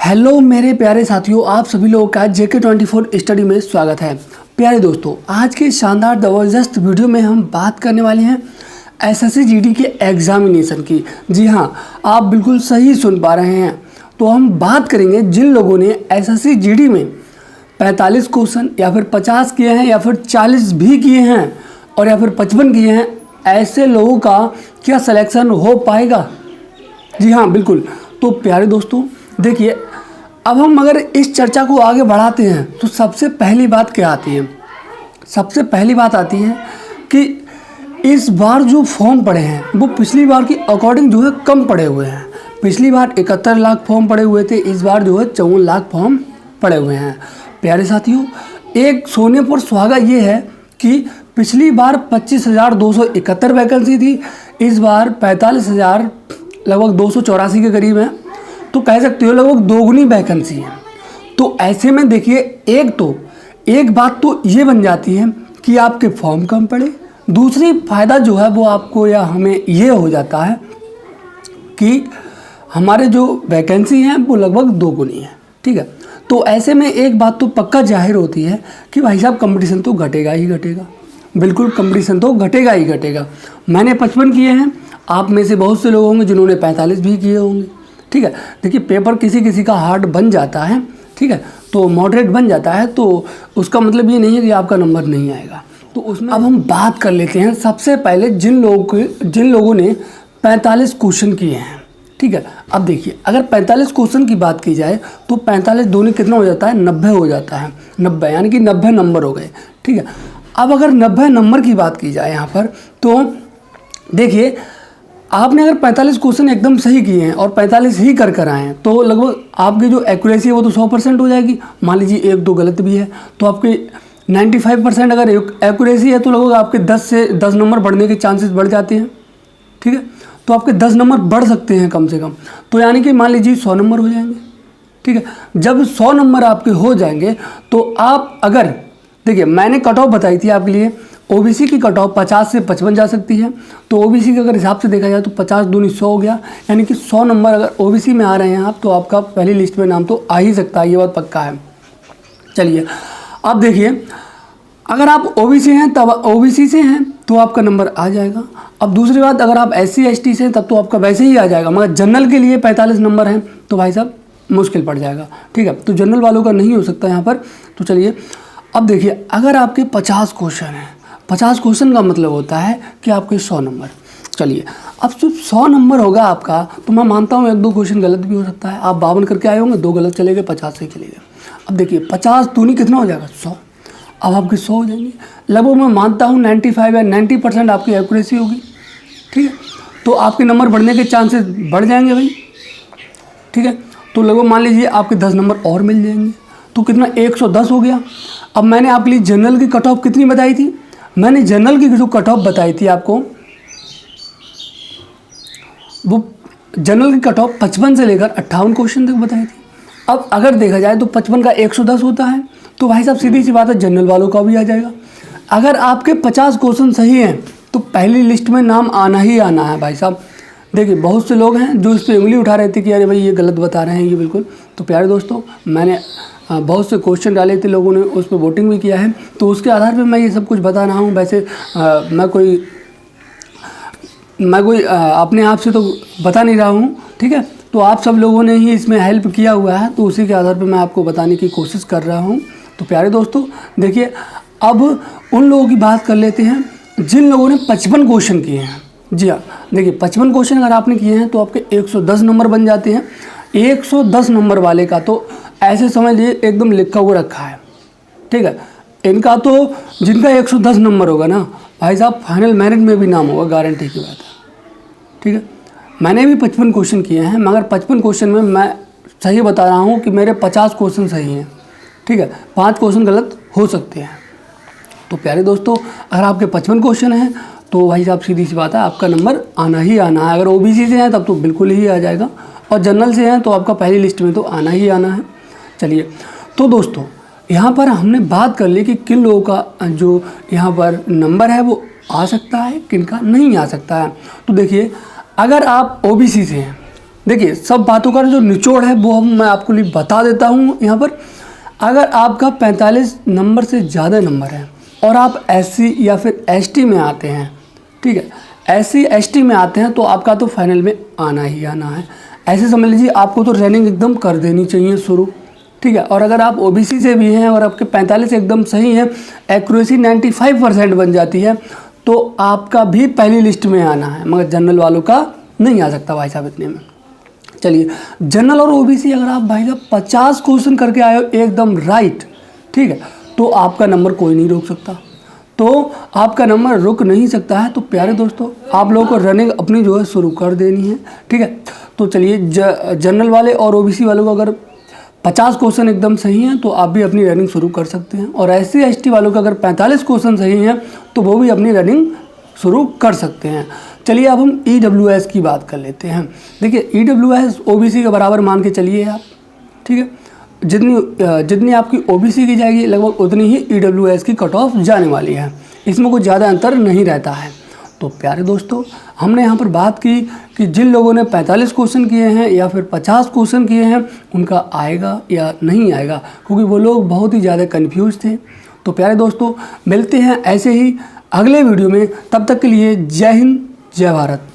Hello मेरे प्यारे साथियों, आप सभी लोगों का JK24 स्टडी में स्वागत है। प्यारे दोस्तों, आज के शानदार ज़बरदस्त वीडियो में हम बात करने वाले हैं SSC GD के एग्जामिनेशन की। जी हाँ, आप बिल्कुल सही सुन पा रहे हैं। तो हम बात करेंगे जिन लोगों ने SSC GD में 45 क्वेश्चन या फिर 50 किए हैं या फिर 40 भी किए हैं और या फिर 55 किए हैं, ऐसे लोगों का क्या सिलेक्शन हो पाएगा। जी हाँ, बिल्कुल। तो प्यारे दोस्तों देखिए, अब हम अगर इस चर्चा को आगे बढ़ाते हैं तो सबसे पहली बात क्या आती है। सबसे पहली बात आती है कि इस बार जो फॉर्म पड़े हैं वो पिछली बार की अकॉर्डिंग जो है कम पड़े हुए हैं। पिछली बार 71 लाख फॉर्म पड़े हुए थे, इस बार जो है 54 लाख फॉर्म पड़े हुए हैं। प्यारे साथियों, एक सोने पर सुहागा ये है कि पिछली बार 25,271 वैकेंसी थी, इस बार 45,000 लगभग 284 के करीब है। तो कह सकते हो लगभग दोगुनी वैकेंसी है। तो ऐसे में देखिए, एक बात तो ये बन जाती है कि आपके फॉर्म कम पड़े। दूसरी फ़ायदा जो है वो आपको या हमें ये हो जाता है कि हमारे जो वैकेंसी हैं वो लगभग दोगुनी है। ठीक है, तो ऐसे में एक बात तो पक्का जाहिर होती है कि भाई साहब कंपटीशन तो घटेगा ही घटेगा। बिल्कुल, कंपटीशन तो घटेगा ही घटेगा। मैंने 55 किए हैं, आप में से बहुत से लोग होंगे जिन्होंने 45 भी किए होंगे। ठीक है, देखिए पेपर किसी किसी का हार्ड बन जाता है, ठीक है, तो मॉडरेट बन जाता है, तो उसका मतलब ये नहीं है कि आपका नंबर नहीं आएगा। तो उसमें अब हम बात कर लेते हैं सबसे पहले जिन लोगों ने 45 क्वेश्चन किए हैं। ठीक है, अब देखिए, अगर 45 क्वेश्चन की बात की जाए तो 45 दूनी कितना हो जाता है, 90 हो जाता है। 90 यानी कि 90 नंबर हो गए। ठीक है, अब अगर 90 नंबर की बात की जाए यहाँ पर, तो देखिए आपने अगर 45 क्वेश्चन एकदम सही किए हैं और 45 ही कर आए हैं तो लगभग आपकी जो एक्यूरेसी है वो तो 100% हो जाएगी। मान लीजिए एक दो गलत भी है तो आपके 95% अगर एक्यूरेसी है तो लगभग आपके 10 से 10 नंबर बढ़ने के चांसेस बढ़ जाते हैं। ठीक है, तो आपके 10 नंबर बढ़ सकते हैं कम से कम। तो यानी कि मान लीजिए 100 नंबर हो जाएंगे। ठीक है, जब 100 नंबर आपके हो जाएंगे तो आप अगर देखिए, मैंने कट ऑफ बताई थी आपके लिए, ओबीसी की कट ऑफ 50 से 55 जा सकती है। तो ओबीसी के अगर हिसाब से देखा जाए तो 50 दूनी 100 हो गया, यानी कि 100 नंबर अगर ओबीसी में आ रहे हैं आप तो आपका पहली लिस्ट में नाम तो आ ही सकता है, ये बात पक्का है। चलिए, अब देखिए, अगर आप ओबीसी हैं तब ओबीसी से हैं तो आपका नंबर आ जाएगा। अब दूसरी बात, अगर आप SC ST से हैं तब तो आपका वैसे ही आ जाएगा, मगर जनरल के लिए 45 नंबर हैं तो भाई साहब मुश्किल पड़ जाएगा। ठीक है, तो जनरल वालों का नहीं हो सकता यहाँ पर। तो चलिए, अब देखिए, अगर आपके 50 क्वेश्चन हैं, 50 क्वेश्चन का मतलब होता है कि आपके 100 नंबर। चलिए, अब जब 100 नंबर होगा आपका तो मैं मानता हूँ एक दो क्वेश्चन गलत भी हो सकता है। आप 52 करके आए होंगे, 2 गलत चले गए, 50 से चले गए। अब देखिए, 50 दूनी कितना हो जाएगा, 100। अब आपके 100 हो जाएंगे। लगभग मैं मानता हूँ 95 या 90% आपकी एक्यूरेसी होगी। ठीक है, तो आपके नंबर बढ़ने के चांसेस बढ़ जाएंगे भाई। ठीक है, तो लगभग मान लीजिए आपके 10 नंबर और मिल जाएंगे, तो कितना 110 हो गया। अब मैंने आपके लिए जनरल की कट ऑफ कितनी बताई थी, मैंने जनरल की जो कट ऑफ बताई थी आपको, वो जनरल की कट ऑफ 55 से लेकर 58 क्वेश्चन तक बताई थी। अब अगर देखा जाए तो 55 का 110 होता है, तो भाई साहब सीधी सी बात है, जनरल वालों का भी आ जाएगा। अगर आपके 50 क्वेश्चन सही हैं तो पहली लिस्ट में नाम आना ही आना है भाई साहब। देखिए, बहुत से लोग हैं जो इस पर उंगली उठा रहे थे कि अरे भाई ये गलत बता रहे हैं ये बिल्कुल। तो प्यारे दोस्तों, मैंने बहुत से क्वेश्चन डाले थे, लोगों ने उस पर वोटिंग भी किया है, तो उसके आधार पे मैं ये सब कुछ बता रहा हूँ। वैसे मैं कोई अपने आप से तो बता नहीं रहा हूँ। ठीक है, तो आप सब लोगों ने ही इसमें हेल्प किया हुआ है, तो उसी के आधार पे मैं आपको बताने की कोशिश कर रहा हूँ। तो प्यारे दोस्तों देखिए, अब उन लोगों की बात कर लेते हैं जिन लोगों ने 55 क्वेश्चन किए हैं। जी हाँ, देखिए 55 क्वेश्चन अगर आपने किए हैं तो आपके 110 नंबर बन जाते हैं। 110 नंबर वाले का तो ऐसे समझ लीजिए एकदम लिखा हुआ रखा है। ठीक है, इनका तो जिनका 110 नंबर होगा ना भाई साहब, फाइनल मेरिट में भी नाम होगा, गारंटी की बात है। ठीक है, मैंने भी 55 क्वेश्चन किए हैं, मगर 55 क्वेश्चन में मैं सही बता रहा हूँ कि मेरे 50 क्वेश्चन सही हैं। ठीक है, 5 क्वेश्चन गलत हो सकते हैं। तो प्यारे दोस्तों, अगर आपके 55 क्वेश्चन हैं तो भाई साहब सीधी सी बात है, आपका नंबर आना ही आना है। अगर ओबीसी से हैं तब तो बिल्कुल ही आ जाएगा, और जनरल से हैं तो आपका पहली लिस्ट में तो आना ही आना है। चलिए, तो दोस्तों यहाँ पर हमने बात कर ली कि किन लोगों का जो यहाँ पर नंबर है वो आ सकता है, किन का नहीं आ सकता है। तो देखिए, अगर आप ओबीसी से हैं देखिए सब बातों का जो निचोड़ है वो मैं आपको लिए बता देता हूँ यहाँ पर। अगर आपका 45 नंबर से ज़्यादा नंबर है और आप SC या फिर ST में आते हैं, ठीक है, SC ST में आते हैं तो आपका तो फाइनल में आना ही आना है। ऐसे समझ लीजिए आपको तो रनिंग एकदम कर देनी चाहिए शुरू, ठीक है। और अगर आप OBC से भी हैं और आपके 45 एकदम सही है, एक्यूरेसी 95% बन जाती है, तो आपका भी पहली लिस्ट में आना है, मगर जनरल वालों का नहीं आ सकता भाई साहब इतने में। चलिए, जनरल और OBC अगर आप भाई साहब 50 क्वेश्चन करके आए हो एकदम राइट, ठीक है, तो आपका नंबर कोई नहीं रोक सकता, तो आपका नंबर रुक नहीं सकता है। तो प्यारे दोस्तों, आप लोगों को रनिंग अपनी जो है शुरू कर देनी है, ठीक है। तो चलिए, जनरल वाले और OBC वालों को अगर 50 क्वेश्चन एकदम सही हैं तो आप भी अपनी रनिंग शुरू कर सकते हैं, और SC ST वालों का अगर 45 क्वेश्चन सही हैं तो वो भी अपनी रनिंग शुरू कर सकते हैं। चलिए अब हम EWS की बात कर लेते हैं। देखिए, EWS OBC के बराबर मान के चलिए आप, ठीक है। जितनी आपकी OBC की जाएगी लगभग उतनी ही EWS की कट ऑफ जाने वाली है, इसमें कोई ज़्यादा अंतर नहीं रहता है। तो प्यारे दोस्तों, हमने यहाँ पर बात की कि जिन लोगों ने 45 क्वेश्चन किए हैं या फिर 50 क्वेश्चन किए हैं उनका आएगा या नहीं आएगा, क्योंकि वो लोग बहुत ही ज़्यादा कन्फ्यूज थे। तो प्यारे दोस्तों, मिलते हैं ऐसे ही अगले वीडियो में, तब तक के लिए जय हिंद जय भारत।